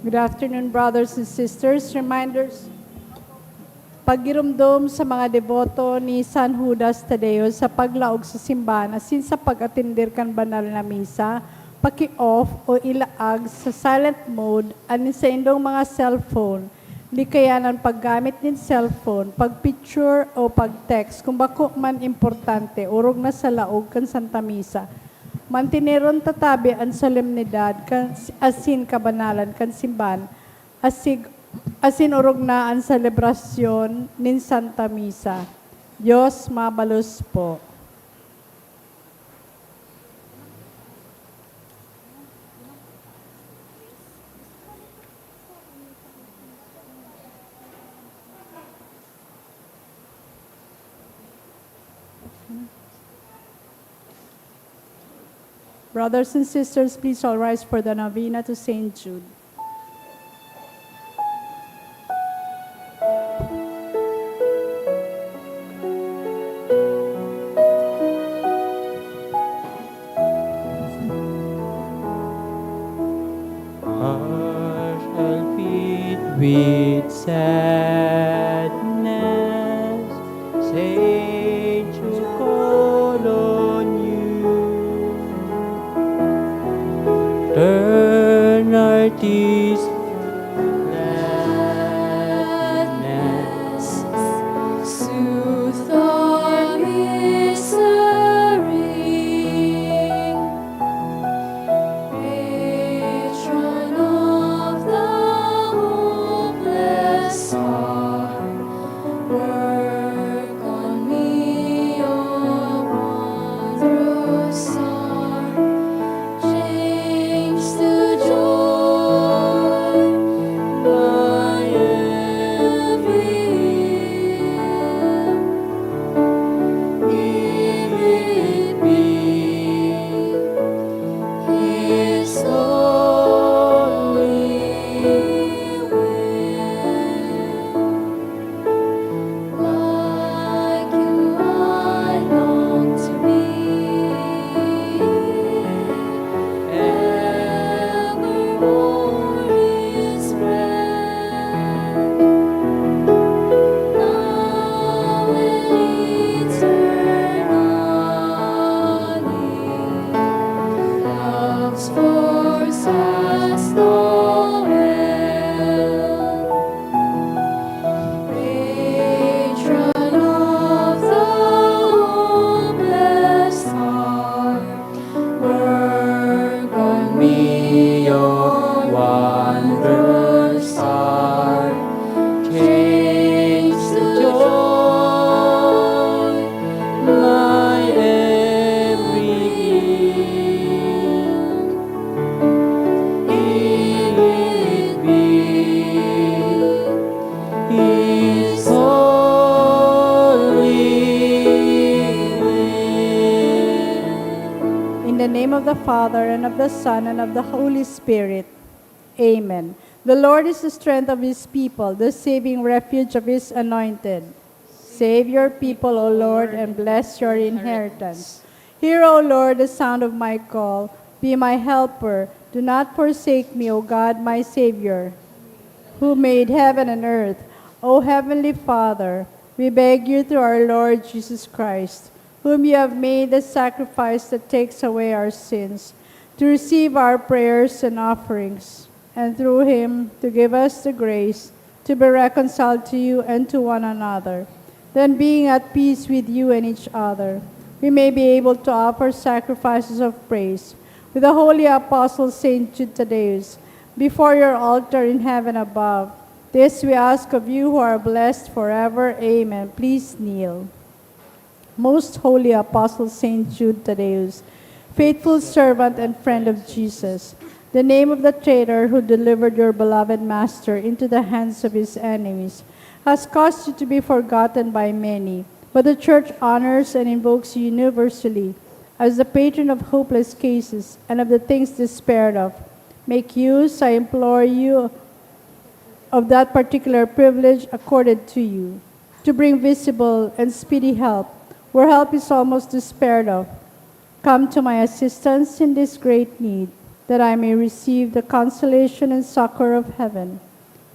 Good afternoon, brothers and sisters. Reminders, pagirumdom sa mga deboto ni San Judas Tadeo sa paglaog sa simbahan asin sa pag-atindir kan banal na misa, paki-off o ilaag sa silent mode anin sa indong mga cellphone. Di kaya ng paggamit ng cellphone, pag-picture o pag-text, kung bako man importante, urog na sa laog kan Santa Misa. Mantineron tatabi ang solemnidad kan asin kabanalan kan simbahan asin urog na ang selebrasyon nin Santa Misa. Diyos mabalos po. Brothers and sisters, please all rise for the novena to Saint Jude. Heart shall beat with sadness, Saint Jude call on you. Turn our tears to gladness, soothe our misery, patron of the hopeless heart, work on me your wondrous art, change to joy my every if it be His holy will. Like you I long to be, evermore His friend, now and eternally. Love's force has no end. Patron of the hopeless heart, work on me your wondrous art, change to joy my every if it be His holy will. In the name of the Father, and of the Son, and of the Holy Spirit. Amen. The Lord is the strength of His people, the saving refuge of His anointed. Save your people, O Lord, and bless your inheritance. Hear, O Lord, the sound of my call. Be my helper. Do not forsake me, O God, my Savior, who made heaven and earth. O Heavenly Father, we beg you through our Lord Jesus Christ, whom you have made the sacrifice that takes away our sins, to receive our prayers and offerings, and through him to give us the grace to be reconciled to you and to one another. Then, being at peace with you and each other, we may be able to offer sacrifices of praise with the holy apostle Saint Jude Tadeus before your altar in heaven above. This we ask of you who are blessed forever. Amen. Please kneel. Most holy apostle Saint Jude Tadeus, faithful servant and friend of Jesus, the name of the traitor who delivered your beloved Master into the hands of his enemies has caused you to be forgotten by many, but the Church honors and invokes you universally as the patron of hopeless cases and of the things despaired of. Make use, I implore you, of that particular privilege accorded to you, to bring visible and speedy help where help is almost despaired of. Come to my assistance in this great need. that I may receive the consolation and succor of heaven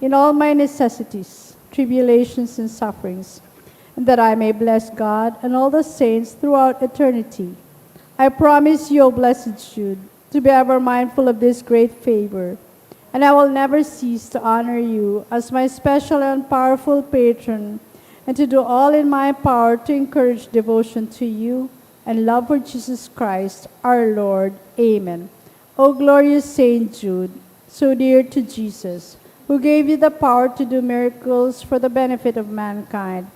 in all my necessities, tribulations, and sufferings, and that I may bless God and all the saints throughout eternity. I promise you, O blessed Jude, to be ever mindful of this great favor, and I will never cease to honor you as my special and powerful patron, and to do all in my power to encourage devotion to you and love for Jesus Christ, our Lord. Amen. O glorious Saint Jude, so dear to Jesus, who gave you the power to do miracles for the benefit of mankind,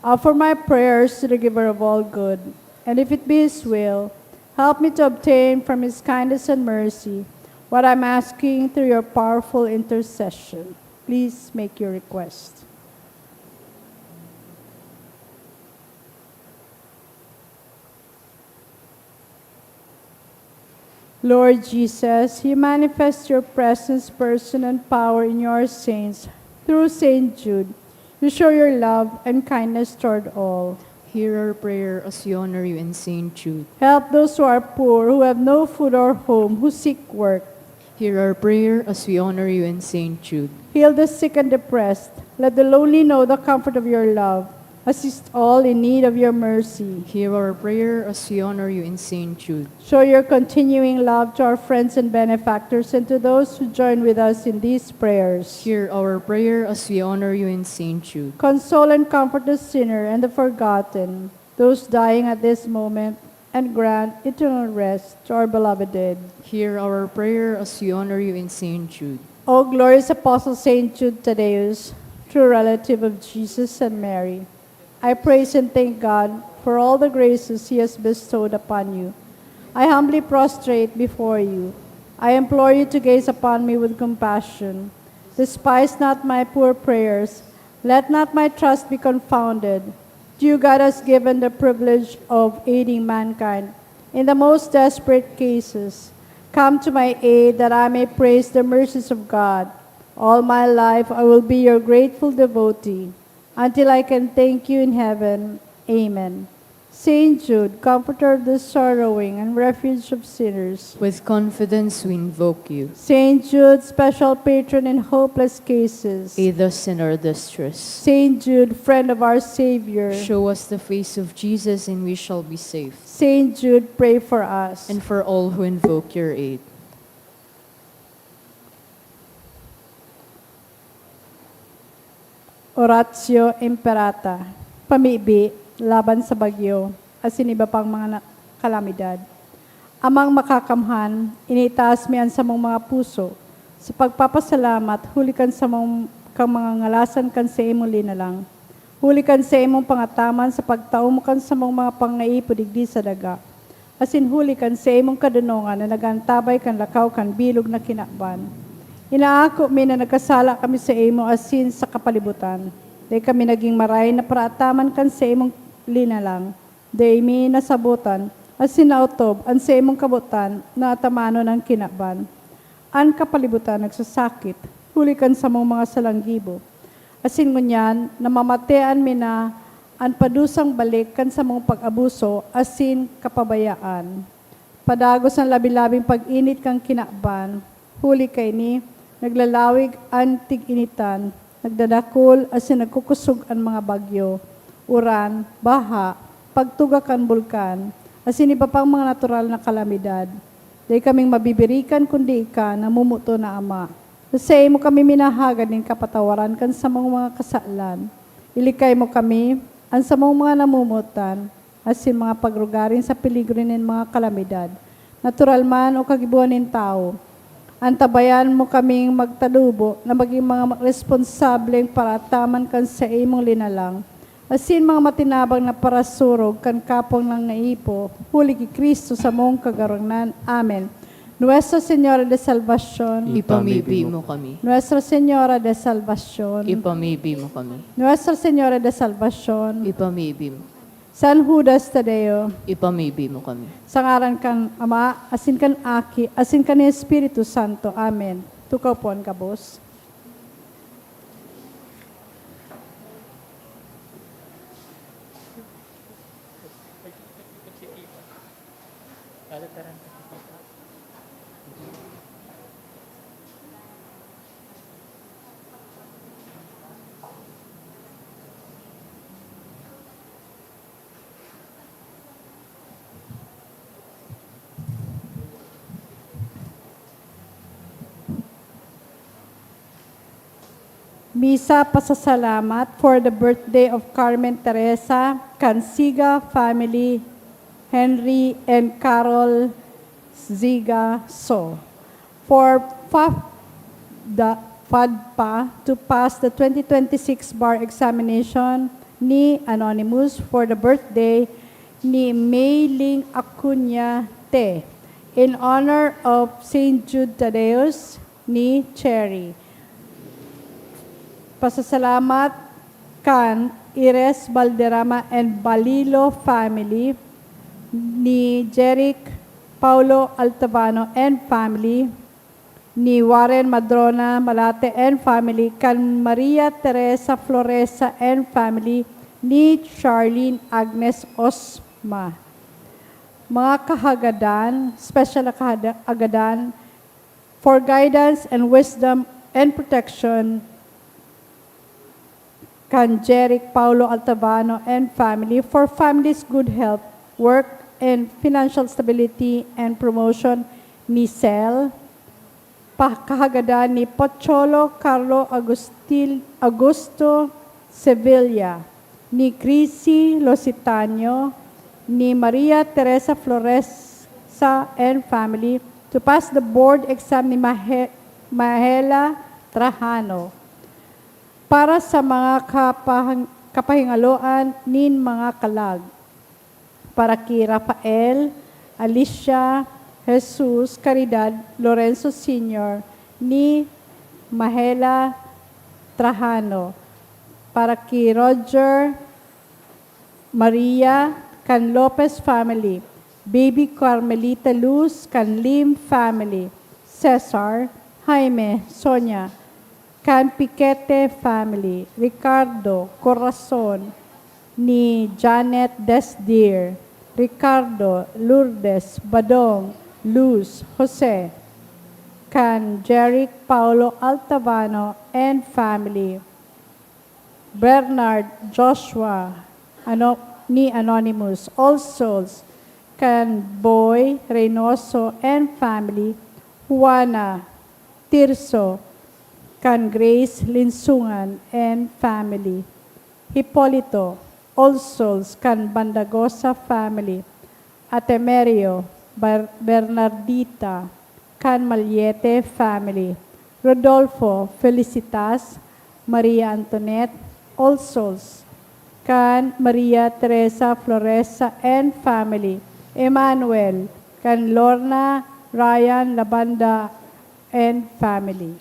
offer my prayers to the giver of all good, and if it be his will, help me to obtain from his kindness and mercy what I'm asking through your powerful intercession. Please make your request. Lord Jesus, you manifest your presence, person, and power in your saints. Through Saint Jude, you show your love and kindness toward all. Hear our prayer as we honor you in Saint Jude. Help those who are poor, who have no food or home, who seek work. Hear our prayer as we honor you in Saint Jude. Heal the sick and depressed. Let the lonely know the comfort of your love. Assist all in need of your mercy. Hear our prayer as we honor you in Saint Jude. Show your continuing love to our friends and benefactors and to those who join with us in these prayers. Hear our prayer as we honor you in Saint Jude. Console and comfort the sinner and the forgotten, those dying at this moment, and grant eternal rest to our beloved dead. Hear our prayer as we honor you in Saint Jude. O glorious Apostle Saint Jude Thaddeus, true relative of Jesus and Mary, I praise and thank God for all the graces he has bestowed upon you. I humbly prostrate before you. I implore you to gaze upon me with compassion. Despise not my poor prayers. Let not my trust be confounded. You, God, has given the privilege of aiding mankind in the most desperate cases. Come to my aid that I may praise the mercies of God. All my life I will be your grateful devotee, until I can thank you in heaven. Amen. Saint Jude, comforter of the sorrowing and refuge of sinners. With confidence we invoke you. Saint Jude, special patron in hopeless cases. Aid us in our distress. Saint Jude, friend of our Savior. Show us the face of Jesus and we shall be safe. Saint Jude, pray for us. And for all who invoke your aid. Oratio Imperata, pamibi laban sa bagyo at siniba pang mga kalamidad. Amang makakamhan, initaas miyan sa mong mga puso. Sa pagpapasalamat, hulikan sa mong kang mga ngalasan kan sa imo linalang. Hulikan sa imong pangataman sa pagtaumokan sa mong mga pangaipo digdi sa daga. Asin hulikan sa imong kadunongan na nagantabay kan lakaw kan bilog na kinaban. Inaako mi na nagkasala kami sa imo asin sa kapalibutan. Day kami naging maray na paraataman kan sa imong linalang. Day mi nasabutan asin nautob an sa imong kabutan na atamano ng kinaban. An kapalibutan nagsasakit, hulikan sa mong mga salanggibo. Asin ngunyan, namamatean mi na an padusang balik kan sa mong pag-abuso asin kapabayaan. Padagos ang labi-labing pag-init kang kinaban, huli kay ni, naglalawig ang tig-initan, nagdadakol asin nagkukusog ang mga bagyo, uran, baha, pagtugak ang bulkan, asin iba pang mga natural na kalamidad. Day kaming mabibirikan kundi ka, namumuto na Ama. Sa mo kami minahagad ng kapatawaran kan sa mga kasalan. Ilikay mo kami, ang sa mga namumutan, asin mga pagrugarin sa peligro ng mga kalamidad, natural man o kagibuan ng tao. Antabayan mo kaming magtalubo na maging mga responsableng para taman kan sa imong linalang. Asin mga matinabang na parasurog kan kapong ng naipo, huli ki Kristo sa mong kagarangnan. Amen. Nuestra Señora de Salvación, Ipamibi mo kami. Nuestra Señora de Salvación, Ipamibi mo kami. Nuestra Señora de Salvación, Ipamibi mo. San Judas Tadeo, Ipamibi mo kami. sa ngaran kan Ama, asin kan Aki, asin kan Espiritu Santo. Amen. Tukaw po ang kabos. Misa pasasalamat for the birthday of Carmen Teresa, Cansiga family, Henry and Carol Ziga So. For FADPA to pass the 2026 bar examination ni Anonymous for the birthday ni Mayling Acuña Te. In honor of St. Jude Tadeus ni Cherry. Pasasalamat kan Ires Valderrama and Balilo family ni Jeric Paulo Altavano and family, ni Warren Madrona Malate and family, kan Maria Teresa Floresa and family, ni Charlene Agnes Osma. Mga kahagadan, special na kahagadan, for guidance and wisdom and protection, kan Jeric Paulo Altavano and family, for family's good health, work, and financial stability and promotion ni Cel, kahagadan ni Pocholo Carlo Augusto Sevilla, ni Crisi Lositano, ni Maria Teresa Floresa and family, to pass the board exam ni Mahela Trajano. Para sa mga kapahingaloan nin mga kalag, para kay Rafael, Alicia, Jesus, Caridad, Lorenzo Sr., ni Mahela Trajano, para kay Roger, Maria, kan Lopez family, Baby Carmelita Luz, kan Lim family, Cesar, Jaime, Sonia, kan Piquete family, Ricardo Corazon, ni Janet Desdir, Ricardo, Lourdes, Badong, Luz, Jose, kan Jeric Paulo Altavano and family, Bernard Joshua, ni Anonymous, All Souls, kan Boy Reynoso and family, Juana Tirso, kan Grace Linsungan and family, Hipolito, All Souls, kan Bandagosa family, Atemerio, Bernardita, kan Maliete family, Rodolfo, Felicitas, Maria Antoinette, All Souls, kan Maria Teresa Floresa and family, Emmanuel, kan Lorna, Ryan, Labanda and family.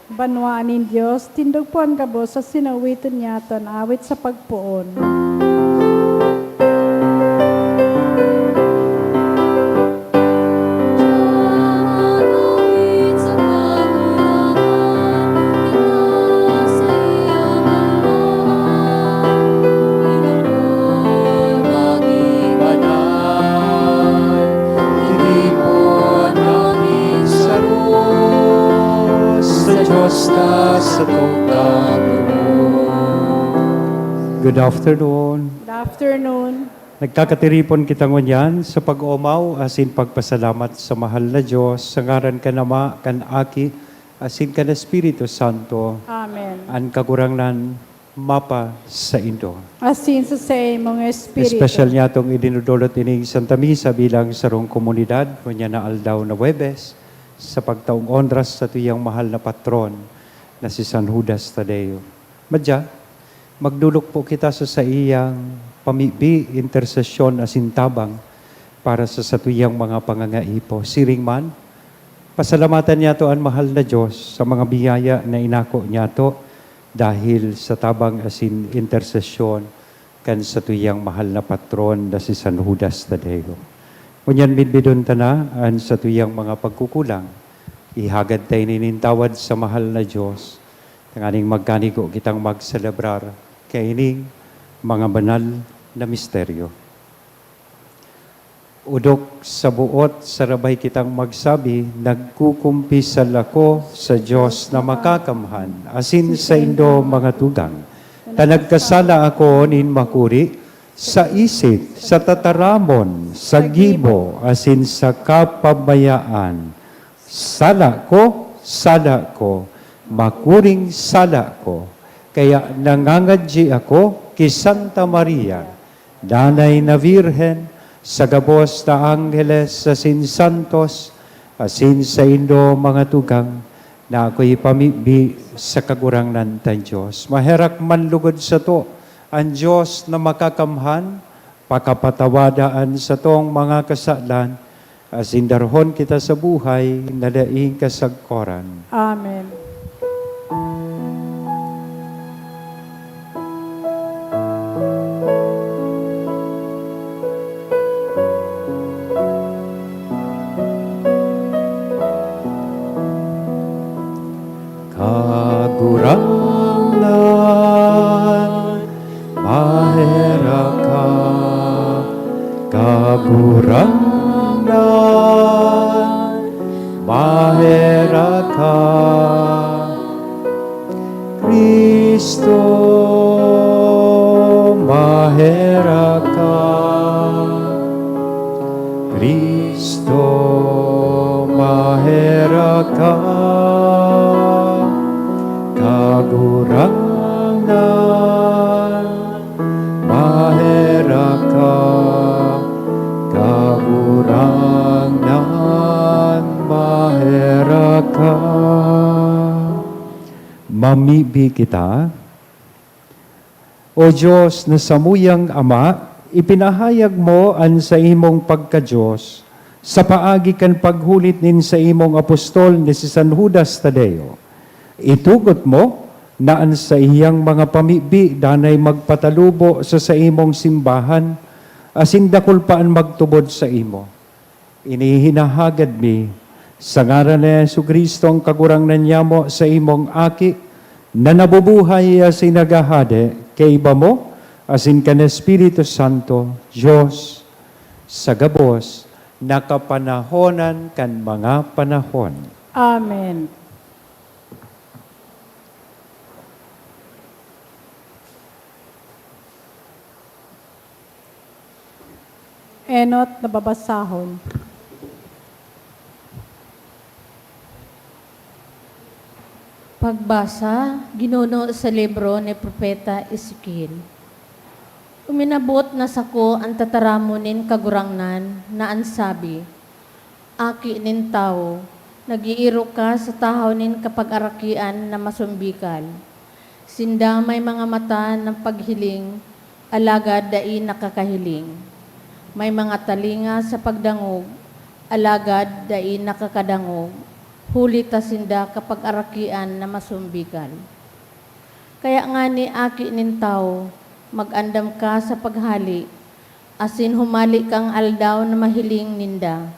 Banwaan in Diyos, tindugpuan ka bo sa sinawiton niya ton awit sa pagpuon. Good afternoon. Good afternoon. Nagkakatiripon kita ngunyan sa pag-umaw asin pagpasalamat sa mahal na Diyos, sa ngaran ka nama, kan aki, asin ka na Espiritu Santo, Amen. an kagurangnan mapa sa Indo. Asin sa mong Espiritu. Special niya itong idinudulot ining Santa Misa bilang sarong komunidad, kunya na aldaw na Webes, sa pagtaong ondras sa tuyang mahal na patron na si San Judas Tadeo. Madya, magdulok po kita sa iyang pamibi, intersesyon, asintabang para sa satuyang mga pangangaipo. Siring man, pasalamatan niya to ang mahal na Diyos sa mga biyaya na inako niya to dahil sa tabang asin intersesyon kan satuyang mahal na patron na si San Judas Tadeo. Kunyan midbidon na ang satuyang mga pagkukulang. Ihagad tayo ninintawad sa mahal na Diyos. Tanganing magkanigo kitang magselebrar kaining mga banal na misteryo. Udok sa buot, sarabay kitang magsabi, nagkukumpisal ako sa Diyos na makakamhan, asin sa Indo mga tugang. Tanagkasala ako nin makuri, sa isip, sa tataramon, sa gibo, asin sa kapabayaan. Sala ko, makuring sala ko. Kaya nangangadji ako kay Santa Maria, Danay na Virhen, sa gabos na Angeles, sa Santos, asin sa Indo mga tugang, na ako'y pamibi sa kagurangnan tan Diyos. Maherak manlugod sa to, ang Diyos na makakamhan, pakapatawadaan sa tong mga kasalan, asin darhon kita sa buhay, na daing kasagkoran. Amen. Kagurangnan, mahera ka. Kagurangnan, mahera ka. Kristo, mahera ka. Kristo, mahera ka. Kagurangnan, mahera ka. Kagurangnan, mahera ka. Mamibi kita. O Diyos na samuyang Ama, ipinahayag mo an sa imong pagka-Diyos sa paagi kan paghulit nin sa imong apostol ni si San Judas Tadeo. Itugot mo na an sa iyang mga pamibi danay magpatalubo sa imong simbahan, asin dakul paan magtubod sa imo. Inihinahagad mi, sa ngaran ni Jesucristo ang kagurangnan niya mo sa imong aki, na nabubuhay asin nagahade, kay iba mo, asin kan Espiritu Santo, Diyos, sa gabos, nakapanahonan kan mga panahon. Amen. Enot na babasahon. Pagbasa, ginuno sa libro ni Propeta Ezekiel. Uminabot na sako ang tataramonin kagurangnan na ansabi, aki nin tao, nagiiro ka sa tahaw nin kapag-arakian na masumbikal. Sinda may mga mata ng paghiling, alagad dai nakakahiling. May mga talinga sa pagdangog, alagad dai nakakadangog. huli ta sinda kapag arakian na masumbigan. Kaya nga ni aki nin tao, mag-andam ka sa paghali, asin humali kang aldaw na mahiling ninda.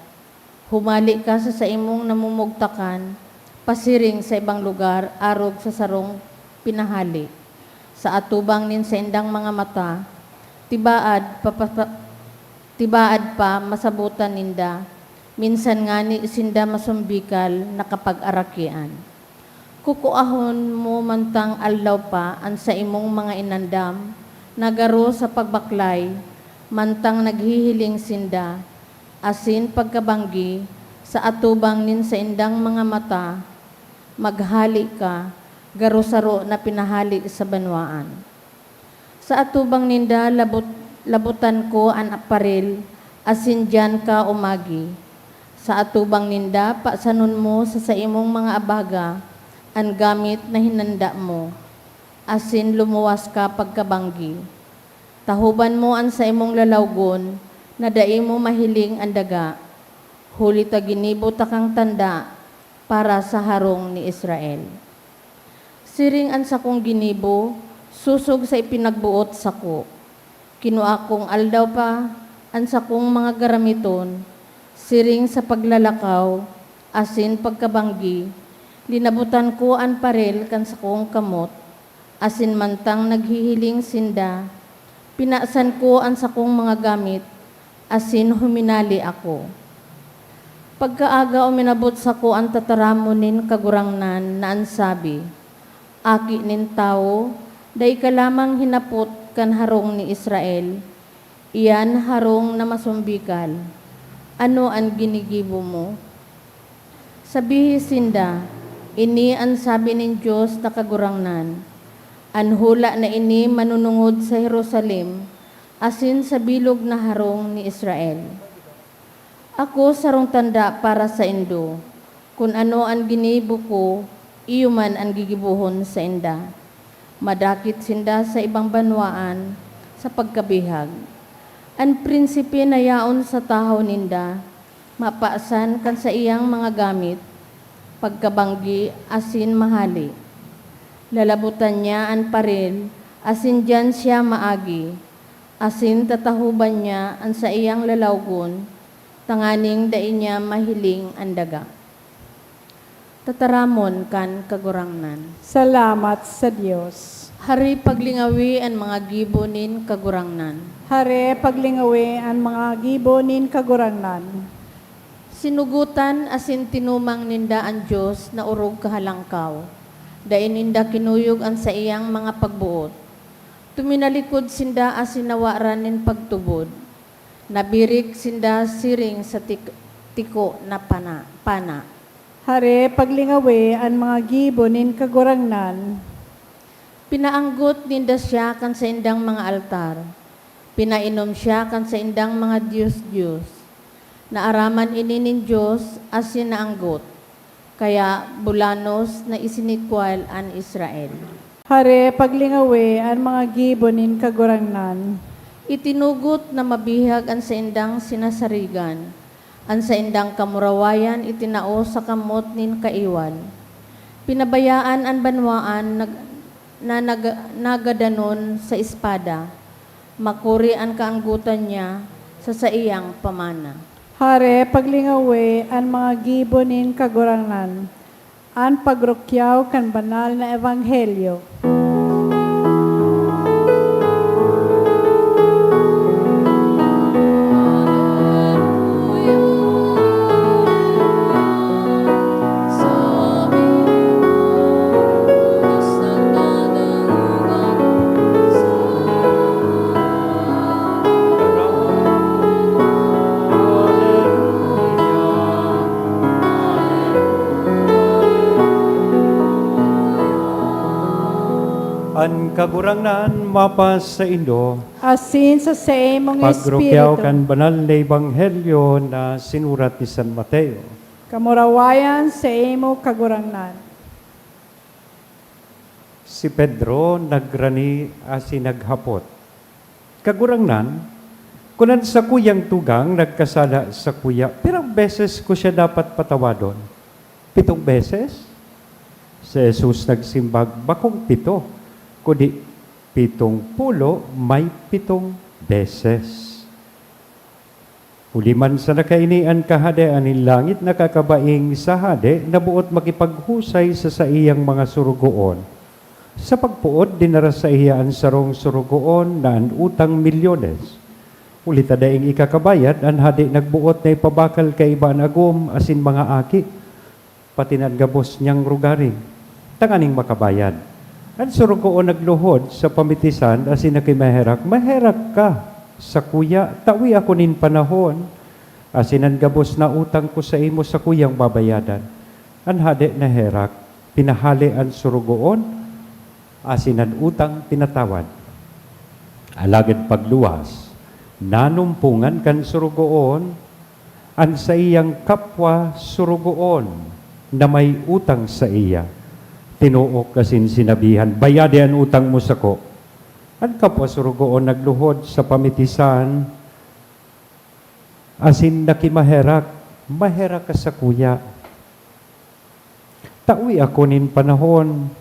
Humali ka sa imong namumugtakan, pasiring sa ibang lugar, arog sa sarong pinahali. Sa atubang nin sa indang mga mata, tibaad pa masabutan ninda, minsan nga ni isinda masumbikal na kapag arakian. Kukuahon mo mantang aldaw pa ang sa imong mga inandam, nagaro sa pagbaklay, mantang naghihiling sinda, asin pagkabanggi, sa atubang nin sa indang mga mata, maghali ka, garo-saro na pinahali sa banwaan. Sa atubang ninda, labutan ko an aparel, asin dyan ka umagi. Sa atubang ninda, pasanon mo sa imong mga abaga, ang gamit na hinanda mo, asin lumuwas ka pagkabanggi. Tahuban mo an sa imong lalawgon, na dai mo mahiling ang daga, huli ta ginibo ta kang tanda para sa harong ni Israel. Siring an sakong ginibo, susog sa ipinagbuot sako. Kinua kong aldaw pa an sakong mga garamiton, siring sa paglalakaw, asin pagkabanggi, linabutan ko an parel kan sakong kamot, asin mantang naghihiling sinda, pinaasan ko ang sakong mga gamit, asin huminali ako. Pagkaaga uminabot sako ang tataramunin kagurangnan na ansabi, aki nin tao, day ka lamang hinapot kan harong ni Israel, iyan harong na masumbikal. Ano ang ginigibo mo? Sabihi sinda, ini ang sabi nin Diyos na kagurangnan, an hula na ini manunungod sa Jerusalem, asin sa bilog na harong ni Israel. Ako sarong tanda para sa indo, kung ano ang ginibo ko, iyo man ang gigibuhon sa inda. Madakit sinda sa ibang banwaan sa pagkabihag. Ang prinsipe na yaon sa tahaw ninda, mapaasan kan sa iyang mga gamit, pagkabanggi asin mahali. Lalabutan niya ang paril, asin dyan siya maagi, asin tatahuban niya ang sa iyang lalawgon, tanganing dai niya mahiling ang daga. Tataramon kan kagurangnan. Salamat sa Diyos. Hari paglingawi ang mga gibonin kagurangnan. Hare, paglingawi ang mga gibonin kagurangnan. Sinugutan asin tinumang ninda ang Diyos na urog kahalangkaw. Dain ninda kinuyog ang sa iyang mga pagbuot. Tuminalikod sinda asin nawaran nin pagtubod. Nabirik sinda siring sa tiko na pana. Hare, paglingawi ang mga gibonin kagurangnan. Pinaanggot ninda siya kan sa indang mga altar. Pinainom siya kan sa indang mga Diyos-Diyos. Naaraman ini nin Diyos asin naanggot. Kaya bulanos na isinikwal an Israel. Hare, paglingawi ang mga gibonin kagurangnan. Itinugot na mabihag ang sa indang sinasarigan. Ang sa indang kamurawayan itinao sa kamot nin kaiwan. Pinabayaan ang banwaan na nagadanon sa espada. Makuri ang kaanggutan niya sa iyang pamana. Hare, paglingawi ang mga gibonin kagurangnan. Ang pagrukyaw kan banal na ebanghelyo. An kagurangnan mapas sa indo, Asin sa imong pagrukyaw espiritu. kan banal na ebanghelyo na sinurat ni San Mateo. Kamurawayan sa imo kagurangnan. Si Pedro nagrani asin naghapot. Kagurangnan, kunan sa kuyang tugang nagkasala sa kuya, pirang beses ko siya dapat patawadon. 7 beses? Si Jesus nagsimbag, bakong 7, kundi 70 may 7 beses. Uliman sa nakainian kahade anin langit nakakabaing sa hade nabuot makipaghusay sa iyang mga surugoon. Sa pagpuod dinara sa iyaan sarong surugoon na an utang milyones. Ulita daing ikakabayad an hade nagbuot na ipabakal kay ibaan agom asin mga aki. Pati gabos niyang rugaring. Tanganing makabayad. An surugoon nagluhod sa pamitisan asin nakimaherak, maherak ka sa kuya, tawi ako nin panahon, asinan gabos na utang ko sa imo sa kuyang babayadan. An hade na herak, pinahali ang surugoon, asinan utang pinatawad. Alagad pagluwas, nanumpungan kan surugoon, an sa iyang kapwa surugoon na may utang sa iya. Tinuok kasin sinabihan, bayade ang utang mo sa ko. Ang kapwa surugoon nagluhod sa pamitisan, asin nakimaherak, maherak ka sa kuya. Tawi ako nin panahon,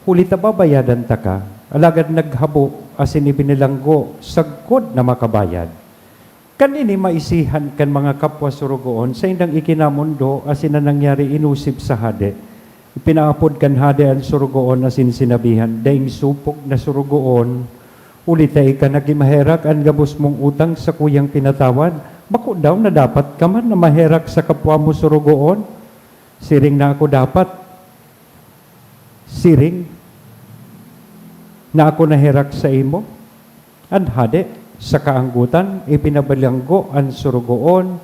hulita babayadan ta ka, alagad naghabo, asin ibinilanggo, sagkod na makabayad. Kanini maisihan kan mga kapwa surugoon, sa indang ikinamundo, asin na nangyari inusip sa hade. Pinaapod kan hade ang surugoon na sinabihan, daing supok na surugoon, ulitay ka nagimaherak ang gabos mong utang sa kuyang pinatawad. Bako daw na dapat ka man na maherak sa kapwa mo surugoon? Siring na ako dapat. Siring na ako naherak sa imo? Ang hade sa kaanggutan, ipinabalanggo ang surugoon,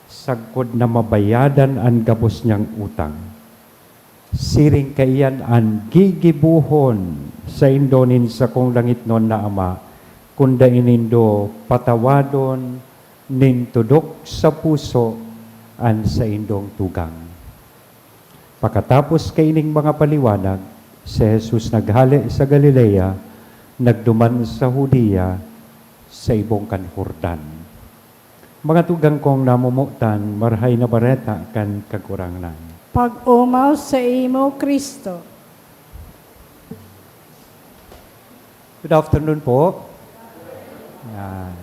sagkod na mabayadan ang gabos niyang utang. Siring kaiyan ang gigibuhon sa indonin sa kong langit non na ama, kunda inindo patawadon nintudok sa puso an sa indong tugang. Pagkatapos kaining mga paliwanag, si Jesus naghali sa Galilea, nagduman sa Hudiya, sa ibong kan Jordan. Mga tugang kong namumutan, marhay na bareta kan kagurangnan. Pag-umaw sa imo, Kristo. Good afternoon po. Yan.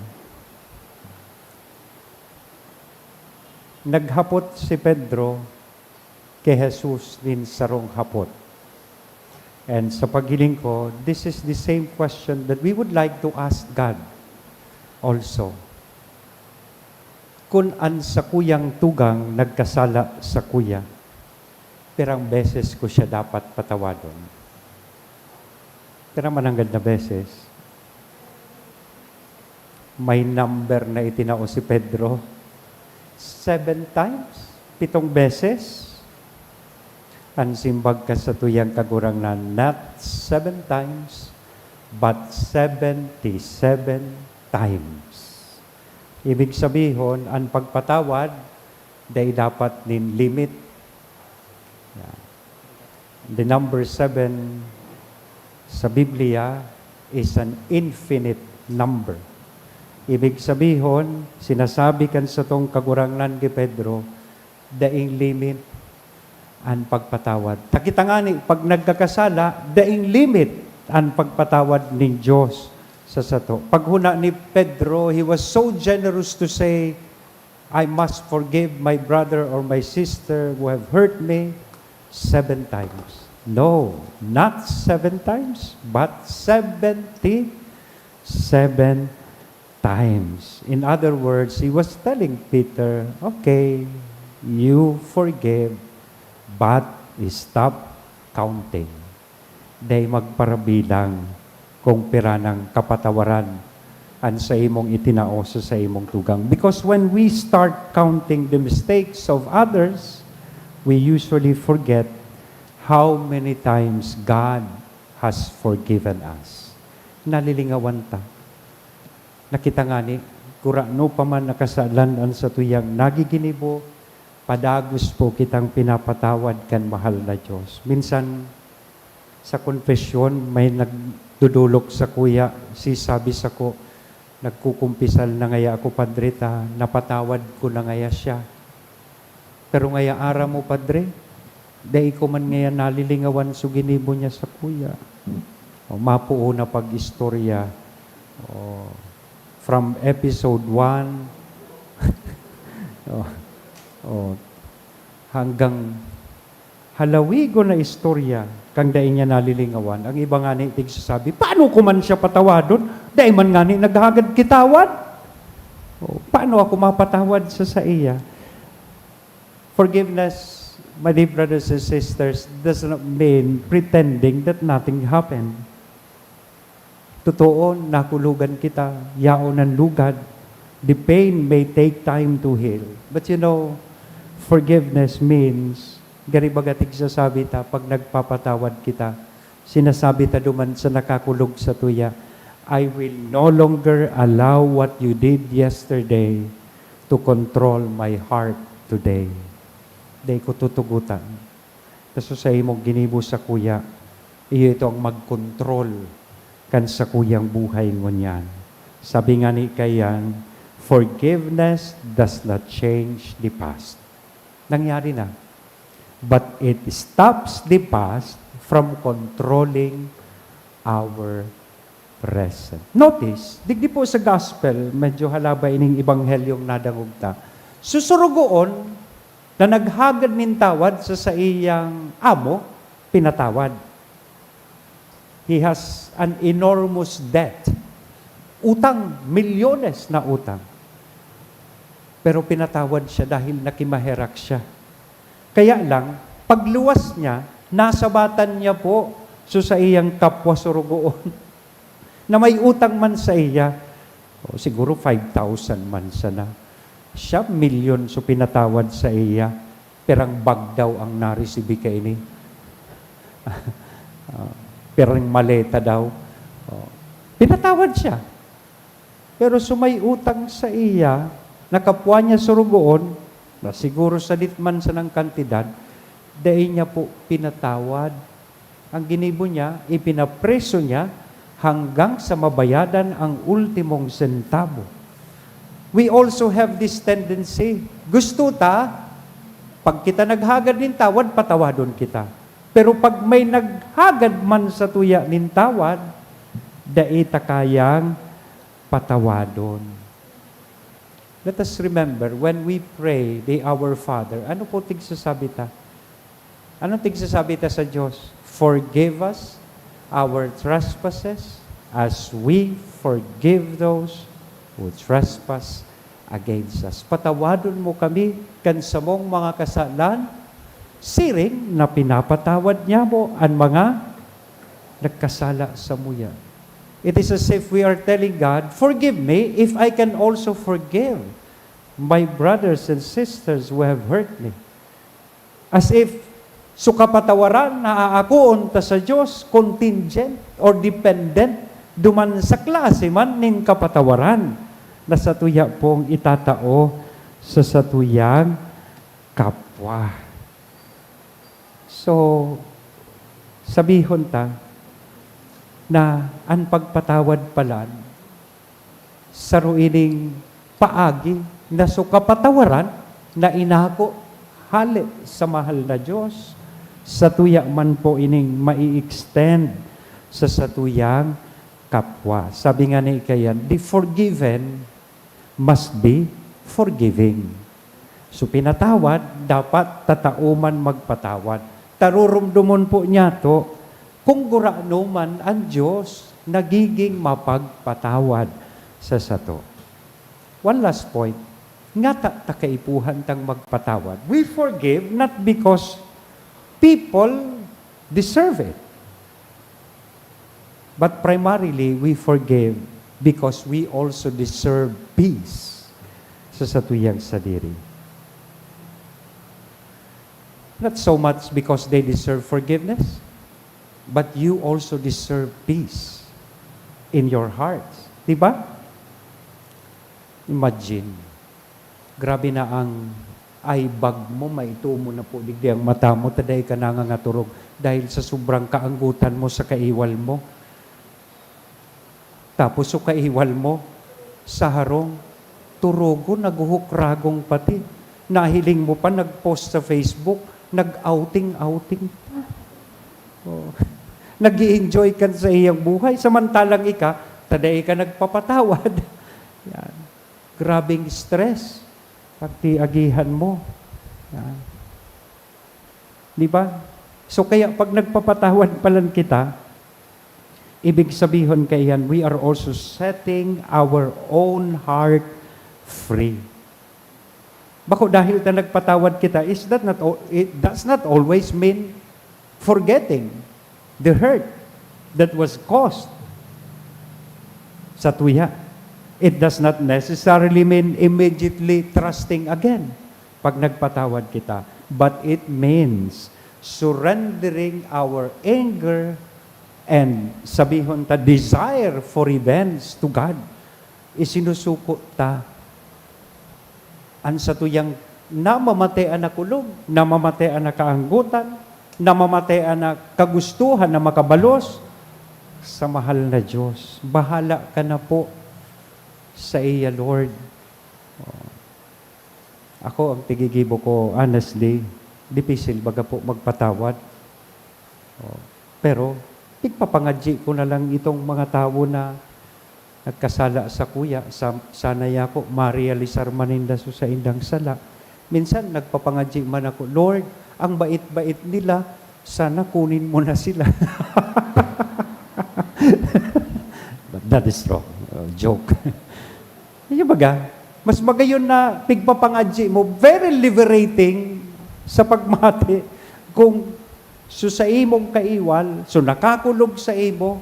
Naghapot si Pedro kay Jesus din sarong hapot. And sa paghiling ko, this is the same question that we would like to ask God also. Kung an sa kuyang tugang nagkasala sa kuya, pirang beses ko siya dapat patawadon. Pirang mananggad na beses. May number na itinao si Pedro. 7 times? 7 beses? Ang simbag ka sa tuyang kagurang na not 7 times, but 77 times. Ibig sabihin, ang pagpatawad, day dapat nin limit. The number 7 sa Biblia is an infinite number. Ibig sabihin, sinasabi kan sa tong kagurangnan ni Pedro, daing limit ang pagpatawad. Takita nga ni, pag nagkakasala, daing limit ang pagpatawad ng Diyos sa sato. Paghuna ni Pedro, he was so generous to say, I must forgive my brother or my sister who have hurt me 7 times. No, not 7 times, but 77 times. In other words, he was telling Peter, okay, you forgive, but stop counting. Day magparabilang kung pira ng kapatawaran an sa imong itinaoso sa imong tugang. Because when we start counting the mistakes of others, we usually forget how many times God has forgiven us. Nalilingawan ta. Nakita nga ni, kurano pa man nakasalandan sa tuyang nagiginibo, padagos po kitang pinapatawad kan mahal na Diyos. Minsan, sa konfesyon, may nagdudulok sa kuya, sabi sa ko, nagkukumpisal na ngaya ako, padrita, napatawad ko na ngaya siya. Pero ngaya ara mo, Padre, dahil ko man ngaya nalilingawan so ginibo niya sa kuya. O, mapuo na pag-istorya. O, from episode 1 hanggang halawigo na istorya kang dahil niya nalilingawan. Ang iba nga ni tigsasabi, paano ko man siya patawadon? Dahil man nga ni naghagad kitawad. O, paano ako mapatawad sa iya? Forgiveness, my dear brothers and sisters, does not mean pretending that nothing happened. Totoo, nakulugan kita, yaon ng lugad. The pain may take time to heal. But you know, forgiveness means, garibagatig sasabi ta, pag nagpapatawad kita, sinasabi ta duman sa nakakulog sa tuya, I will no longer allow what you did yesterday to control my heart today. Day ko tutugutan. Tapos sa imong ginibo sa kuya, iyo ito ang mag-control kan sa kuyang buhay ngunyan. Sabi nga ni Kayan, forgiveness does not change the past. Nangyari na. But it stops the past from controlling our present. Notice, digdi po sa gospel, medyo halabay ining ibanghelyong nadangugta. Susurugoon, na naghagad nin tawad sa iyang amo, pinatawad. He has an enormous debt. Utang, milyones na utang. Pero pinatawad siya dahil nakimaherak siya. Kaya lang, pagluwas niya, nasabatan niya po sa iyang kapwa surugoon na may utang man sa iya, siguro 5,000 man sana. Siya, milyon so pinatawad sa iya. Perang bag daw ang narisibi ka ini. Perang maleta daw. Pinatawad siya. Pero sumay utang sa iya, nakapwa niya surugoon, na siguro salit man sa ng kantidad, dahil niya po pinatawad. Ang ginibo niya, ipinapreso niya hanggang sa mabayadan ang ultimong sentabo. We also have this tendency. Gusto ta, pag kita naghagad nin tawad, patawadon kita. Pero pag may naghagad man sa tuya nin tawad, daita kayang patawadon. Let us remember, when we pray the Our Father, ano po tigsasabi ta? Anong tigsasabi ta sa Diyos? Forgive us our trespasses as we forgive those who trespass against us. Patawadon mo kami kan sa mong mga kasalan, siring na pinapatawad niya mo ang mga nagkasala sa muya. It is as if we are telling God, forgive me if I can also forgive my brothers and sisters who have hurt me. As if sukapatawaran na aakuon ta sa Diyos, contingent or dependent, duman sa klase man ning kapatawaran na sa tuya pong itatao sa satuyang kapwa. So, sabihon ta na ang pagpatawad palan sa ruining paagi na sukapatawaran na inako hali sa mahal na Diyos, sa tuya man po ining mai-extend sa satuyang kapwa. Sabi nga ni Kayan, the forgiven must be forgiving. So pinatawad, dapat tatauman magpatawad. Tarurumdumon po niya to, kung guraano man ang Diyos, nagiging mapagpatawad sa sato. One last point, nga takaipuhan tang magpatawad. We forgive not because people deserve it. But primarily, we forgive because we also deserve peace sa satuyang sadiri. Not so much because they deserve forgiveness, but you also deserve peace in your hearts. Diba? Imagine, grabe na ang bag mo, maituo mo na po digdi ang mata mo, taday ka nangangaturog dahil sa sobrang kaanggutan mo sa kaiwal mo. Tapos so kaiwal mo, sa harong, turogo, naguhukragong pati. nahiling mo pa, nag-post sa Facebook, nag-outing pa. Oh. Nag-i-enjoy ka sa iyang buhay, samantalang taday ka nagpapatawad. Yan. Grabing stress. Pagtiagihan mo. Yan. Di ba? So kaya pag nagpapatawad pa lang kita, ibig sabihin kayan, we are also setting our own heart free. Bako dahil na nagpatawad kita, it does not always mean forgetting the hurt that was caused sa tuya. It does not necessarily mean immediately trusting again pag nagpatawad kita. But it means surrendering our anger and sabihon ta desire for revenge to God. Isinusuko ta. Ansa tuyang namamatean na kulog, namamatean na kaanggutan, namamatean na kagustuhan na makabalos sa mahal na Diyos. Bahala ka na po sa iya, Lord. Ako ang tigigibo ko, honestly, difficile baga po magpatawad. Pero, tigpapangadji ko na lang itong mga tao na nagkasala sa kuya. Sanay ako, ma-realisar maninda sa indang sala. Minsan, nagpapangadji man ako, Lord, ang bait-bait nila, sana kunin mo na sila. But that is wrong. Joke. Yung baga, mas magayon na pigpapangadji mo, very liberating sa pagmati kung sa imong kaiwal, nakakulog sa imo,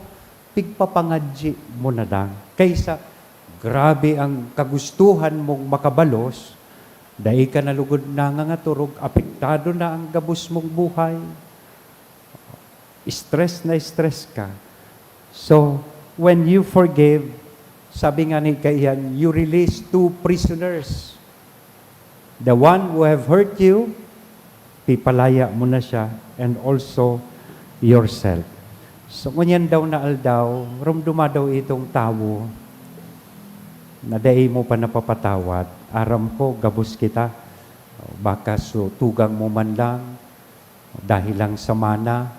pigpapangadji mo na lang. Kaysa, grabe ang kagustuhan mong makabalos, dahil ka nalugod na nga turog, apektado na ang gabos mong buhay. Stress na stress ka. So, when you forgive, sabi nga ni Kayan, you release two prisoners. The one who have hurt you, pipalaya mo na siya, and also yourself. So, kunyan daw na aldaw, rumduma daw itong tao, na dahil mo pa napapatawad, aram ko, gabos kita, baka tugang mo man lang, dahil lang sa mana,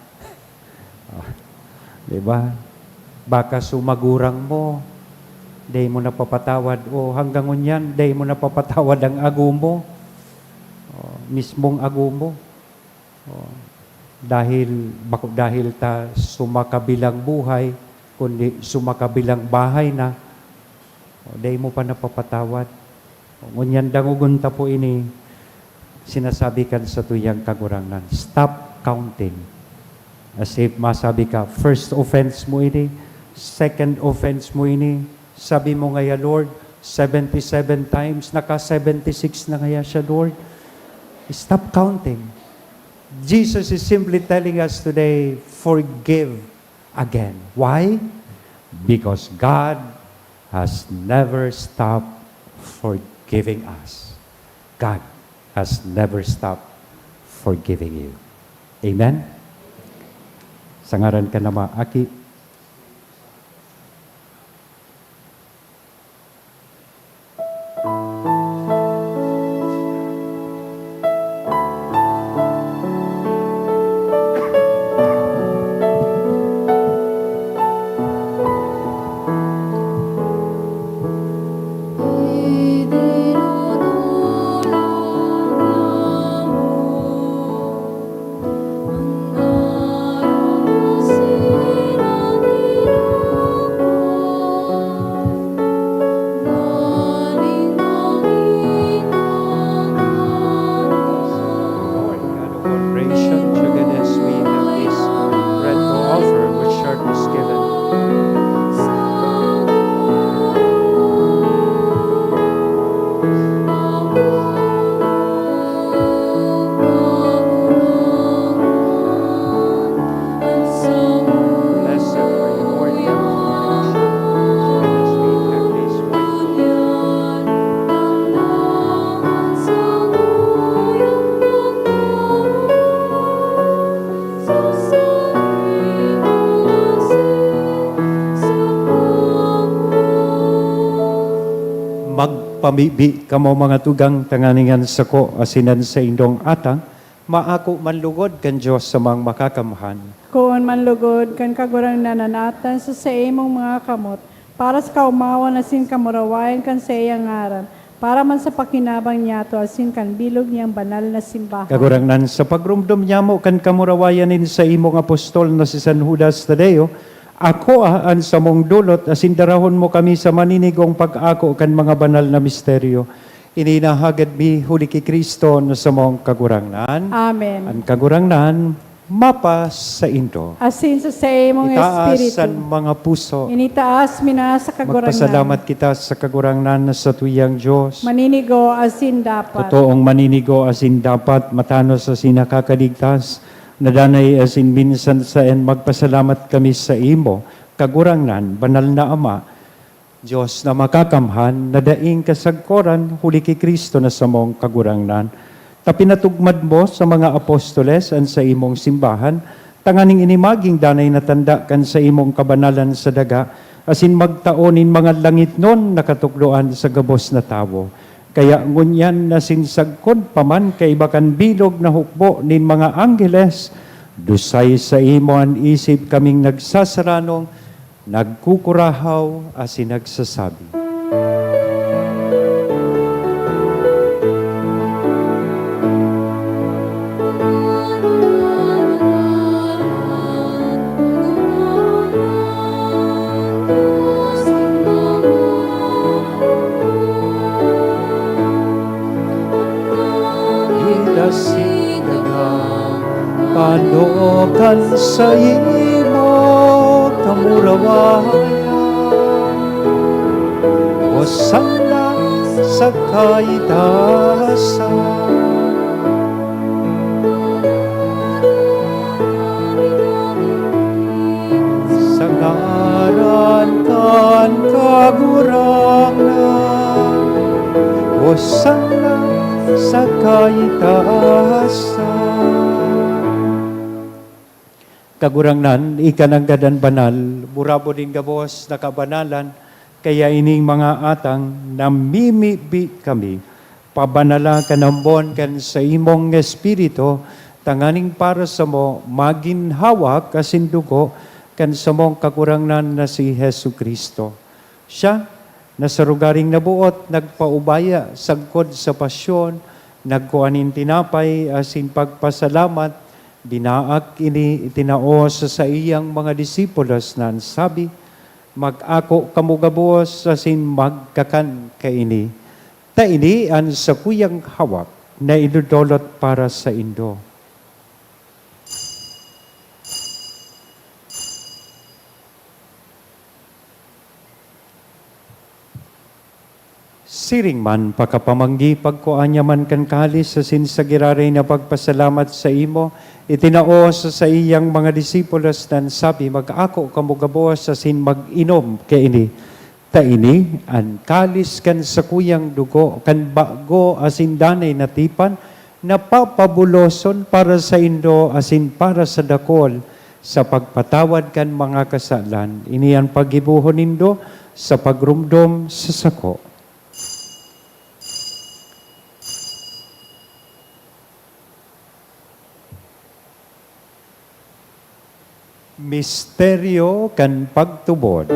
diba? Baka sumagurang mo, dahil mo napapatawad, o hanggang unyan, dahil mo napapatawad ang ago mo, mismong ago mo. Dahil ta sumakabilang buhay, kundi sumakabilang bahay na, dahil mo pa napapatawad. Ngunyan dangugun ta po ini, sinasabi kan sa tuyang kagurangan, stop counting. As if masabi ka, first offense mo ini, second offense mo ini, sabi mo ngaya, Lord, 77 times, naka-76 na ngaya siya, Lord. Stop counting. Jesus is simply telling us today, forgive again. Why? Because God has never stopped forgiving us. God has never stopped forgiving you. Amen? Sa ngaran ka na maaki, magpamibi kamo mga tugang tanganingan sako asinan sa indong atang, maako manlugod kan Dios sa mga makakamhan. Kuon man lugod kan kagurang nananatan sa imong mga kamot, para sa kaumawa na sin kamurawayan kan sa iyang ngaran, para man sa pakinabang niya to asin kan bilog niyang banal na simbahan. Kagurangnan sa pagrumdum niya mo kan kamurawayanin sa imong apostol na si San Judas Tadeo, ako aan sa mong dulot asin darahon mo kami sa maninigong pag-ako kan mga banal na misteryo. Ininahagad mi huli ki Kristo na sa mong kagurangnan. Amen. Ang kagurangnan, mapas sa indo. Asin sa imong Itaas espiritu. ang mga puso. Initaas mina sa kagurangnan. Magpasalamat kita sa kagurangnan na sa tuyang Diyos. Maninigo asin dapat. Totoong maninigo asin dapat matanos asin nakakaligtas. Nadanay asin minsan sa magpasalamat kami sa imo. Kagurangnan, banal na Ama, Diyos na makakamhan, nadaing kasagkoran, huli ki Kristo na sa mong kagurangnan. Tapinatugmad mo sa mga apostoles an sa imong simbahan, tanganing inimaging danay natanda kan sa imong kabanalan sa daga, asin magtaonin mga langit nun nakatukloan sa gabos na tawo. Kaya ngunyan na sinsagkod paman kay bakan bilog na hukbo nin mga anggeles, dusay sa imo an isip kaming nagsasaranong, nagkukurahaw asin nagsasabi. Panokan sa imo kamurawayan, o sana sa kaitasan. Sa ngaran kan kagurangnan, o sana sa kaitasan. Kagurangnan, ikanang gadan banal, burabo din gabos na kabanalan, kaya ining mga atang namimibi kami, pabanala kanambon kan sa imong espiritu, tanganing para sa mo, maginhawak kasindugo, kan sa mong kagurangnan na si Hesu Kristo. Siya, na sa rugaring nabuot, nagpaubaya, sagkod sa pasyon, nagkuanin tinapay, asin pagpasalamat, binaak ini itinao sa iyang mga disipulos na sabi, mag-ako kamugabos asin magkakan kaini. Ta ini an sa kuyang hawak na idudolot para sa indo. Siring man pakapamanggi pagkuanya man kan kalis sa sinsagiraray na pagpasalamat sa imo, itinao sa iyang mga disipulos nan sabi, mag-ako kamugabos sa sin mag-inom kaini. Ta ini, an kalis kan sa kuyang dugo, kan bago asin danay natipan, napapabuloson para sa indo asin para sa dakol, sa pagpatawad kan mga kasalan. Ini ang pagibuhon nindo sa pagrumdom sa sako. Misteryo kan pagtubod.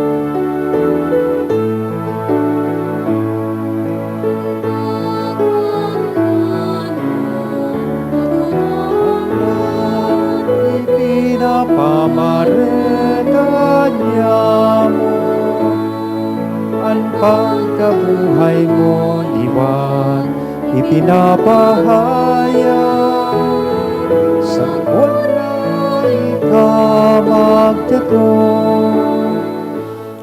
Ipinapamareta niya mo ang pagkabuhay mo, diwan, ipinapahaya sa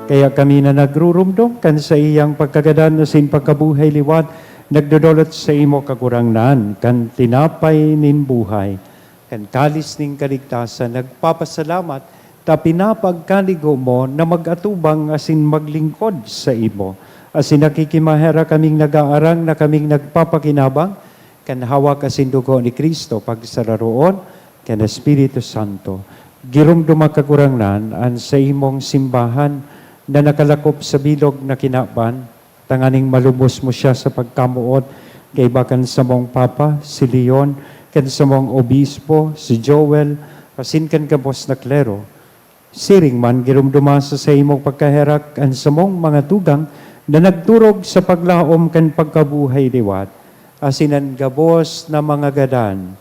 kaya kami na nagrurumdum kan sa iyang pagkagadan na sin pagkabuhay liwat, nagdodolot sa imo kagurangnan, kan tinapay nin buhay, kan kalis ning kaligtasan, nagpapasalamat, ta pinapagkaligo mo na magatubang asin maglingkod sa imo. Asin nakikimahera kaming nag-aarang na kaming nagpapakinabang, kan hawak asin dugo ni Kristo pagsararoon, kan Espiritu Santo. Girumdum kagurangnan an sa imong simbahan na nakalakop sa bilog na kinaban, Tanganing malubos mo siya sa pagkamuot kay bakan sa mong Papa, si Leon, kan sa mong Obispo, si Joel, asin kan kabos na klero. Siring man, girumduma sa imong pagkaherak ang sa mong mga tugang na nagturog sa paglaom kan pagkabuhay liwat. Asinan gabos na mga gadan.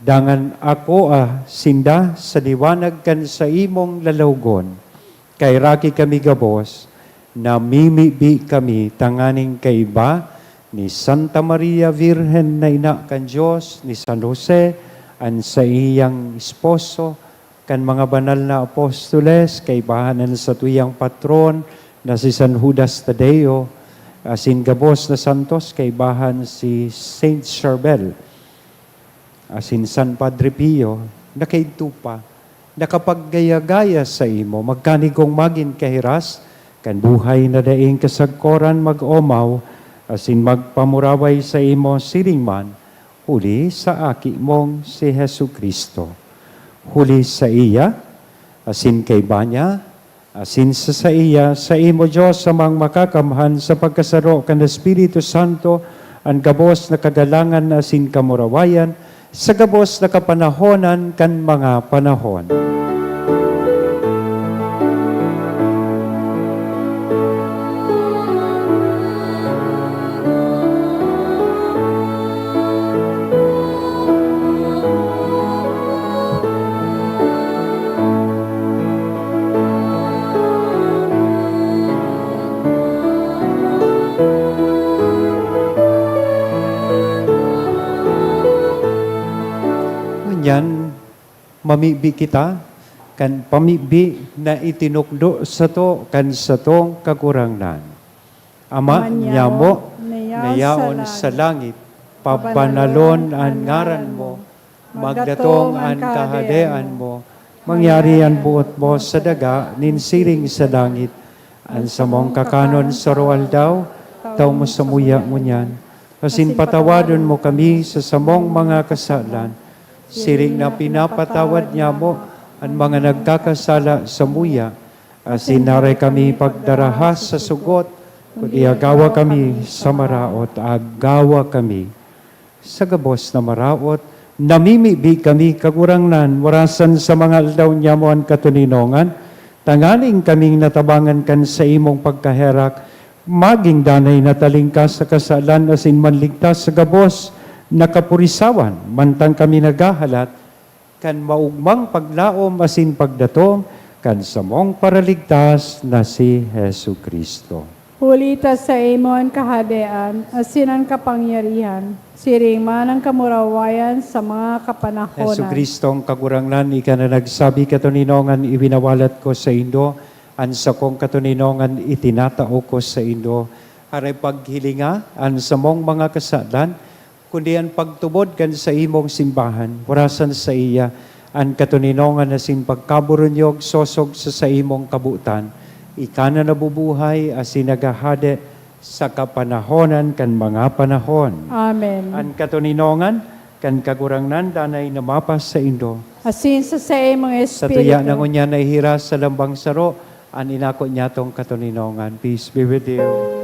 Dangan ako sinda sa liwanag kan sa imong lalawgon. Kay raki kami gabos, na mimibi kami tanganing kaiba ni Santa Maria Virgen na ina kan Diyos, ni San Jose, an sa iyang esposo, kan mga banal na apostoles, kaibahanan sa tuyang patron, na si San Judas Tadeo, asin gabos na santos, kaibahan si Saint Charbel, asin San Padre Pio, nakaitupa, nakapaggaya-gaya sa imo, magkanigong magin kahiras, kan buhay na daing kasagkoran mag-omaw, asin magpamuraway sa imo siringman, huli sa aki mong si Hesu Kristo. Huli sa iya, asin kay Banya, asin sa iya, sa imo Diyos amang makakamhan sa pagkasaro kan Espiritu Santo, ang gabos na kagalangan asin kamurawayan, sa gabos na kapanahonan kan mga panahon. Yan, mamibi kita, kan pamibi na itinukdo sa to, kan sa tong kakurangnan. Ama, nyamo, nayaon sa langit, papanalon ang ngaran mo, magdatong ang kahadean mo, mangyari ang buot mo sa daga, ninsiring sa langit, ang samong kakanon sa roal daw, taw mo sa muya mo niyan, asin patawadon mo kami sa samong mga kasalan, siring na pinapatawad niya mo ang mga nagkakasala sa muya, asin naray kami pagdarahas sa sugot, kundi agawa kami sa maraot, agawa kami sa gabos na maraot, namimibi kami kagurangnan, warasan sa mga aldaw niya mo ang katuninongan, tanganing kaming natabangan kan sa imong pagkaherak, maging danay natalingkas sa kasalan, asin manligtas sa gabos, nakapurisawan, mantang kami nagahalat, kan maugmang paglaom asin pagdatom, kan samong paraligtas na si Hesu Kristo. Hulita sa imo ang kahadean, asin ang kapangyarihan, siring man ang kamurawayan sa mga kapanahonan. Hesu Kristo ang kagurangnan, ika na nagsabi katuninongan, ibinawalat ko sa Indo, an sa kong katuninongan, itinatao ko sa Indo, aray paghilinga, an samong mga kasalan, kundi ang pagtubod kan sa imong simbahan, warasan sa iya, ang katuninongan na sin pagkaburunyog, sosog sa imong kabutan, ika na nabubuhay, asin nagahade sa kapanahonan kan mga panahon. Amen. Ang katuninongan, kan kagurangnan, danay namapas sa Indo. Asin sa imong Sa tuya Espiritu. na ngunya na ihiras sa lambang saro, an inako niya tong katuninongan. Peace be with you. Amen.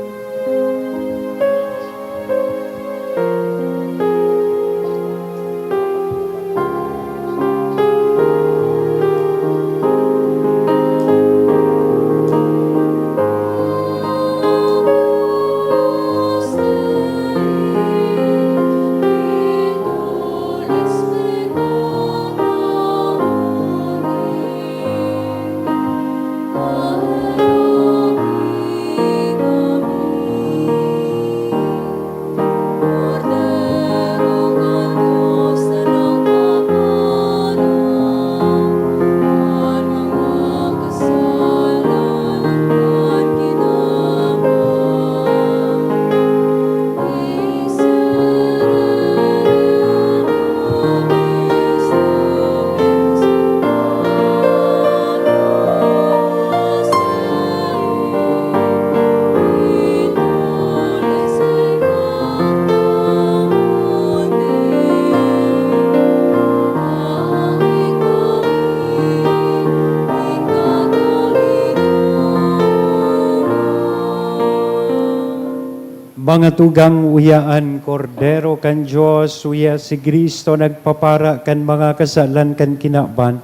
Mga tugang uyaan, kordero kan Diyos, uya si Kristo nagpapara kan mga kasalan kan kinaban,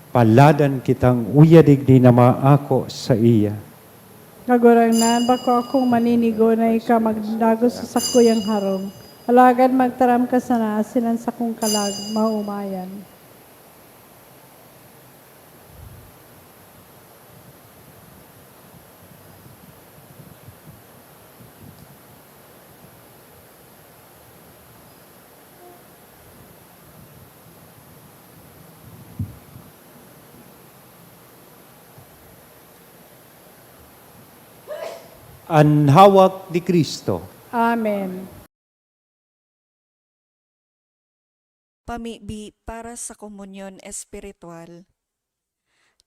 paladan kitang uya digdi na maako sa iya. Kagurangnan, bako akong maninigo na ika magdagos sa sakuyang harong. Alagad magtaram ka sa naasinan sa kong kalag, maumayan. Ang hawak ni Kristo. Amen. Pamibi para sa komunyon espiritual.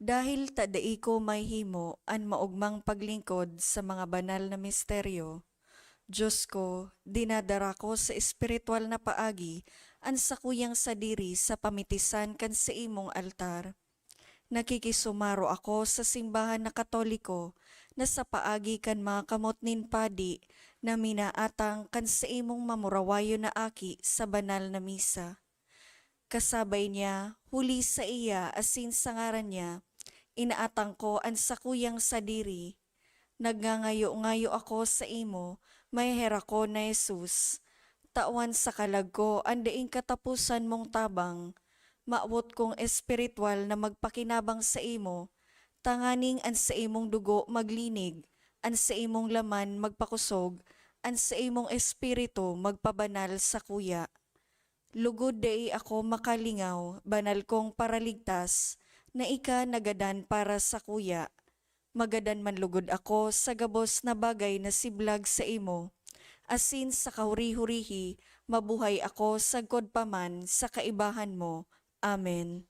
Dahil tadai ko may himo an maugmang paglingkod sa mga banal na misteryo, Diyos ko, dinadara ko sa espiritual na paagi an sakuyang sadiri sa pamitisan kan sa imong altar. Nakikisumaro ako sa simbahan na Katoliko na sa paagi kan mga kamot nin padi na minaatang kan sa imong mamurawayo na aki sa banal na misa. Kasabay niya, huli sa iya asin sa ngaran niya, inaatang ko ang sakuyang sadiri. Nagngangayo-ngayo ako sa imo, may hera ko na Jesus. Tawan sa kalag ko, andaing katapusan mong tabang. Maawot kong espiritual na magpakinabang sa imo, tanganing an sa imong dugo maglinig, an sa imong laman magpakusog, an sa imong espiritu magpabanal sa kuya. Lugod dai ako makalingaw, banal kong paraligtas, na ika nagadan para sa kuya. Magadan man lugod ako sa gabos na bagay na siblag sa imo. Asin sa kahuri-hurihi, mabuhay ako sagkod paman sa kaibahan mo. Amen.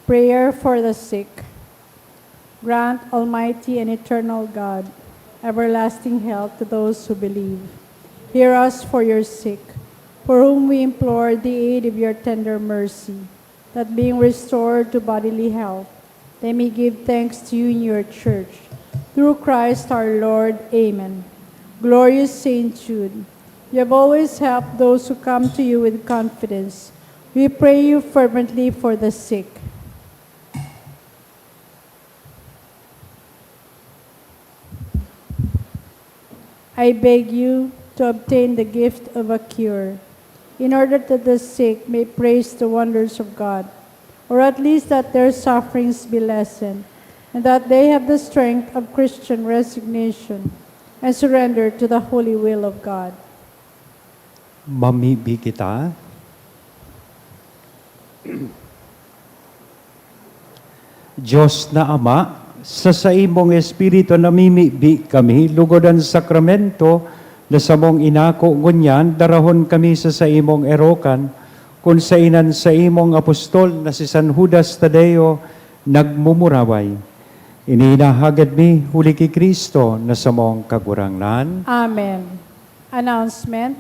Prayer for the sick. Grant, Almighty and eternal God, everlasting health to those who believe. Hear us for your sick, for whom we implore the aid of your tender mercy, that being restored to bodily health, they may give thanks to you in your church. Through Christ our Lord. Amen. Glorious Saint Jude, you have always helped those who come to you with confidence. We pray you fervently for the sick. I beg you to obtain the gift of a cure, in order that the sick may praise the wonders of God, or at least that their sufferings be lessened, and that they have the strength of Christian resignation and surrender to the holy will of God. Mamibi kita. Diyos na Ama, sa imong Espiritu namimibi kami, lugodan sakramento, na sa mong inako ngunyan, darahon kami sa imong erokan, kung sa inan sa imong apostol na si San Judas Tadeo, nagmumuraway. Ininahagad mi, huli ki Kristo, na sa mong kagurangnan. Amen. Announcement.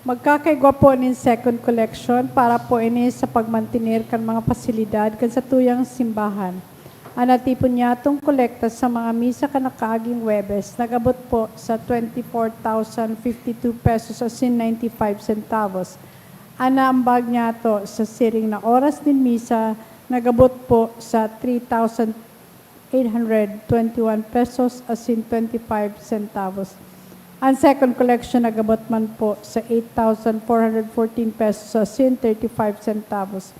Magkakaigwa po nin second collection para po ini sa pagmantinir kan mga pasilidad kan sa tuyang simbahan. Anatipon niya itong kolekta sa mga misa ka nakaaging Webes, nagabot po sa 24,052 pesos as in 95 centavos. Anaambag niya to sa siring na oras din misa, nagabot po sa 3,821 pesos as in 25 centavos. Ang second collection nagabot man po sa 8,414 pesos as in 35 centavos.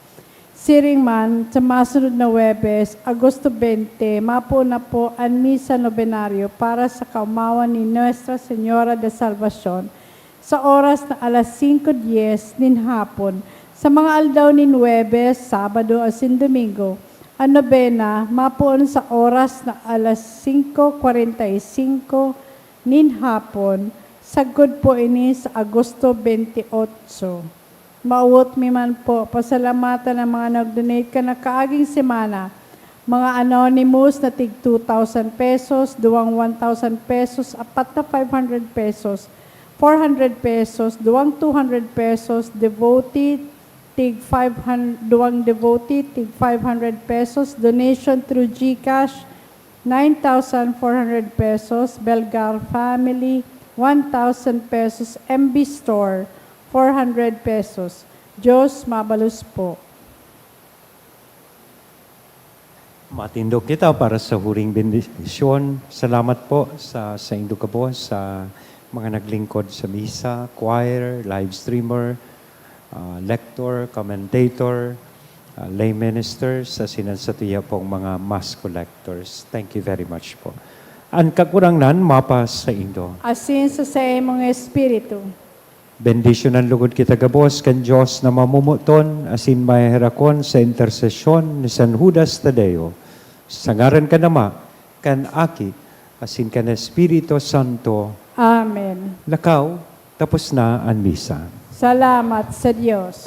Siring man, sa masunod na Webes, Agosto 20, mapo na po ang Misa Novenario para sa kaumawan ni Nuestra Señora de Salvacion sa oras na alas 5:10 nin hapon. Sa mga aldaw nin Webes, Sabado as in Domingo, ang nobena mapuon sa oras na alas 5:45 nin hapon, sagod po ini sa Agosto 28. Mauot mi man po, pasalamatan ng mga nag-donate ka na kaaging semana. Mga anonymous na tig 2,000 pesos, duwang 1,000 pesos, apat na 500 pesos, 400 pesos, duwang 200 pesos, devotee, tig 500, duwang devotee, tig 500 pesos, donation through GCash, 9,400 pesos, Belgar Family, 1,000 pesos, MB Store, 400 pesos. Diyos mabalus po. Matindog kita para sa huring bendisyon. Salamat po sa inyong po sa mga naglingkod sa misa, choir, live streamer, lector, commentator, lay ministers, sa sinansatuya pong mga mass collectors. Thank you very much po. Ang kakurangnan, mapas sa indo. Asin sa imong espiritu. Bendisyon ang lugod kita gabos kan Diyos na mamumuton asin mahirakon sa intersesyon ni San Judas Tadeo. Sa ngaran ka nama, kan aki, asin kan Espiritu Santo. Amen. Lakaw, tapos na ang misa. Salamat sa Diyos.